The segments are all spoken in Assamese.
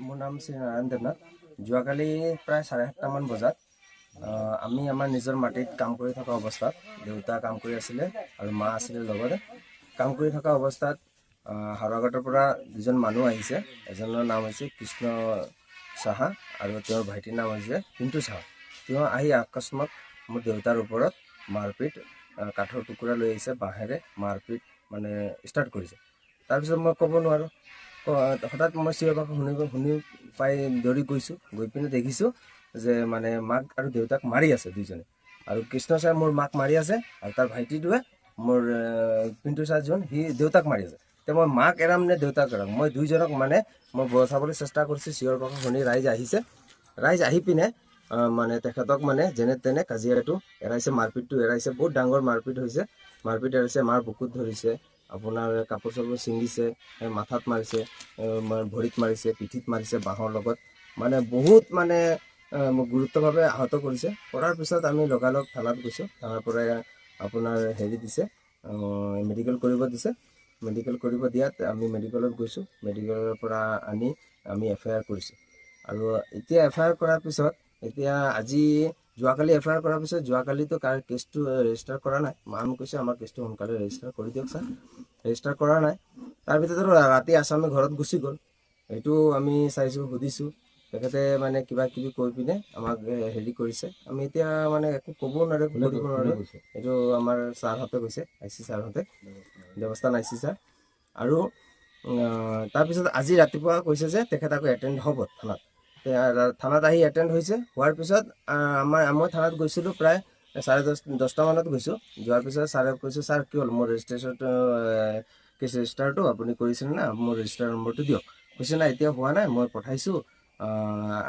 মোৰ নাম শ্ৰী নাৰায়ণ দেৱনাথ। যোৱাকালি প্ৰায় 7:30মান বজাত আমি আমাৰ নিজৰ মাটিত কাম কৰি থকা অৱস্থাত দেউতা কাম কৰি আছিলে আৰু মা আছিলে লগতে। কাম কৰি থকা অৱস্থাত হাৰুৱাঘাটৰ পৰা দুজন মানুহ আহিছে। এজনৰ নাম হৈছে কৃষ্ণ সাহা আৰু তেওঁৰ ভাইটিৰ নাম হৈছে পিণ্টু সাহা। তেওঁ আহি আকস্মাত মোৰ দেউতাৰ ওপৰত মাৰপিট, কাঠৰ টুকুৰা লৈ আহিছে, বাঁহেৰে মাৰপিট মানে ষ্টাৰ্ট কৰিছে। তাৰপিছত মই ক'ব নোৱাৰোঁ। হঠাৎ মই চিঞৰ বাখৰ শুনি পাই দৌৰি গৈছোঁ। গৈ পিনে দেখিছোঁ যে মানে মাক আৰু দেউতাক মাৰি আছে দুইজনে। আৰু কৃষ্ণ ছাৰে মোৰ মাক মাৰি আছে আৰু তাৰ ভাইটিটোৱে মোৰ পিণ্টু ছাৰজন সি দেউতাক মাৰি আছে। এতিয়া মই মাক এৰাম নে দেউতাক এৰাম, মই দুইজনক মানে মই বচাবলৈ চেষ্টা কৰিছোঁ। চিঞৰ বাখৰ শুনি ৰাইজ আহিছে। ৰাইজ আহি পিনে মানে তেখেতক মানে যেনে তেনে কাজিয়াটো এৰাইছে, মাৰপিটটো এৰাইছে। বহুত ডাঙৰ মাৰপিট হৈছে। মাৰপিট এৰাইছে, মাৰ বুকুত ধৰিছে, আপোনাৰ কাপোৰ চাপোৰ ছিঙিছে, মাথাত মাৰিছে, ভৰিত মাৰিছে, পিঠিত মাৰিছে বাঁহৰ লগত। মানে বহুত মানে গুৰুত্বভাৱে আহত কৰিছে। কৰাৰ পিছত আমি লগালগ থানাত গৈছোঁ। থানাৰ পৰাই আপোনাৰ দিছে, মেডিকেল কৰিব দিছে। মেডিকেল কৰিব দিয়াত আমি মেডিকেলত গৈছোঁ। মেডিকেলৰ পৰা আনি আমি FIR কৰিছোঁ। আৰু এতিয়া FIR কৰাৰ পিছত এতিয়া আজি যোৱাকালি FIR কৰাৰ পিছত যোৱাকালিতো কেছটো ৰেজিষ্টাৰ কৰা নাই। আমি কৈছে আমাৰ কেছটো সোনকালে ৰেজিষ্টাৰ কৰি দিয়ক ছাৰ। ৰেজিষ্টাৰ কৰা নাই। তাৰ ভিতৰতো ৰাতি আসামী ঘৰত গুচি গ'ল। এইটো আমি চাইছোঁ, সুধিছোঁ। তেখেতে মানে কিবা কিবি কৈ পিনে আমাক কৰিছে। আমি এতিয়া মানে একো ক'ব নোৱাৰোঁ, কৰিব নোৱাৰোঁ। এইটো আমাৰ ছাৰহঁতে কৈছে, IC ছাৰহঁতে, দেৱস্থান IC ছাৰ। আৰু তাৰপিছত আজি ৰাতিপুৱা কৈছে যে তেখেত আকৌ এটেণ্ড হ'ব থানাত। থানাত আহি এটেণ্ড হৈছে। হোৱাৰ পিছত মই থানাত গৈছিলোঁ প্ৰায় 10:30 মানত গৈছোঁ। যোৱাৰ পিছত ছাৰে কৈছোঁ, ছাৰ কি হ'ল, মোৰ ৰেজিষ্ট্ৰেশ্যনটো কেছ ৰেজিষ্টাৰটো আপুনি কৰিছিল না, মোৰ ৰেজিষ্টাৰ নম্বৰটো দিয়ক। কৈছে নাই এতিয়া হোৱা নাই, মই পঠাইছোঁ,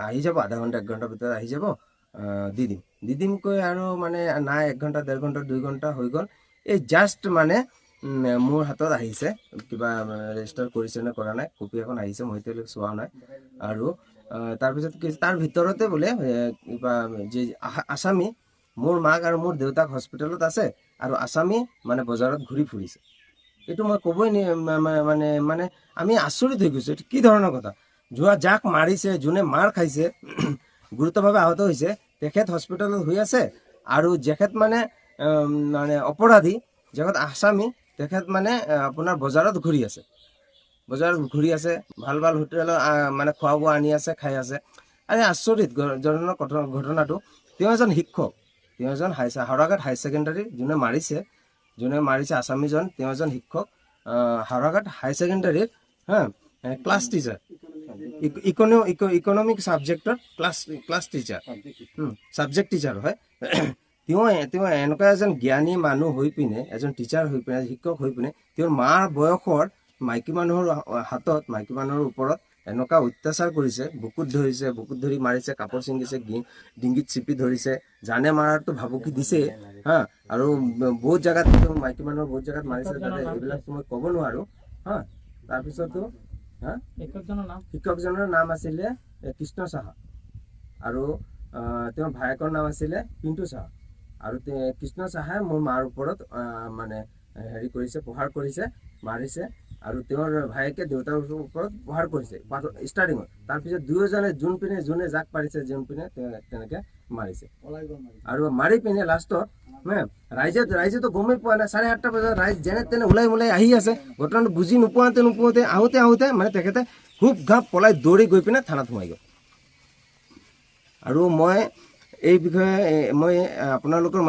আহি যাব, আধা ঘণ্টা 1 ঘণ্টাৰ ভিতৰত আহি যাব, দি দিম কৈ আৰু মানে নাই 1 ঘণ্টা 1.5 ঘণ্টা 2 ঘণ্টা হৈ গ'ল। এই জাষ্ট মানে মোৰ হাতত আহিছে কিবা ৰেজিষ্টাৰ কৰিছে নে কৰা নাই, কপি এখন আহিছে, মই এতিয়ালৈকে চোৱা নাই। আৰু তাৰপিছত কি তাৰ ভিতৰতে বোলে কিবা যে আসামী মোৰ মাক আৰু মোৰ দেউতাক হস্পিটেলত আছে আৰু আসামী মানে বজাৰত ঘূৰি ফুৰিছে। এইটো মই ক'বই মানে আমি আচৰিত হৈ গৈছোঁ। এইটো কি ধৰণৰ কথা? যাক মাৰিছে, যোনে মাৰ খাইছে, গুৰুতৰভাৱে আহত হৈছে, তেখেত হস্পিটেলত হৈ আছে। আৰু যেখেত মানে অপৰাধী, যেখেত আসামী, তেখেত মানে আপোনাৰ বজাৰত ঘূৰি আছে। ভাল ভাল হোটেলত মানে খোৱা বোৱা আনি আছে, খাই আছে। আৰু আচৰিত জনক ঘটনাটো, তেওঁ এজন শিক্ষক, তেওঁ এজন হাৰুৱাঘাট হাই ছেকেণ্ডাৰী যোনে মাৰিছে আসামীজন, তেওঁ এজন শিক্ষক, হাৰুৱাঘাট হাই ছেকেণ্ডাৰীৰ ক্লাছ টিচাৰ, ইকনমিক ছাবজেক্টৰ ক্লাছ টিচাৰ, ছাবজেক্ট টিচাৰ হয়। তেওঁ এনেকুৱা এজন জ্ঞানী মানুহ হৈ পিনে, এজন টিচাৰ হৈ পিনে, শিক্ষক হৈ পিনে, তেওঁৰ মাৰ বয়সৰ মাইকী মানুহৰ হাতত, মাইকী মানুহৰ ওপৰত এনেকুৱা অত্যাচাৰ কৰিছে। বুকুত ধৰি মাৰিছে, কাপোৰ ছিঙিছে, ডিঙিত চিপি ধৰিছে, জানে মাৰাৰটো ভাবুকি দিছে। আৰু বহুত জেগাত মাইকী মানুহৰ বহুত জেগাত মাৰিছে, যাতে এইবিলাকতো মই ক'ব নোৱাৰোঁ। তাৰপিছতো শিক্ষকজনৰ নাম আছিলে কৃষ্ণ সাহা আৰু তেওঁৰ ভায়েকৰ নাম আছিলে পিণ্টু সাহা। আৰু কৃষ্ণ সাহাই মোৰ মাৰ ওপৰত মানে কৰিছে, প্ৰহাৰ কৰিছে, মাৰিছে। আৰু তেওঁৰ ভায়েকে দেউতাৰ ওপৰত প্ৰহাৰ কৰিছে ষ্টাৰ্টিঙত। তাৰপিছত দুয়োজনে যোনে যাক পাৰিছে, তেনেকে মাৰিছে। আৰু মাৰি পিনে লাষ্টত ৰাইজেতো গমেই পোৱা নাই। 8:30 বজাত ৰাইজ যেনে তেনে ওলাই আহি আছে। ঘটনাটো বুজি নোপোৱাতে আহোঁতে মানে তেখেতে হুপ ঘাপ পলাই দৌৰি গৈ পিনে থানাত সোমাই গ'ল। আৰু মই এই বিষয়ে আপোনালোকৰ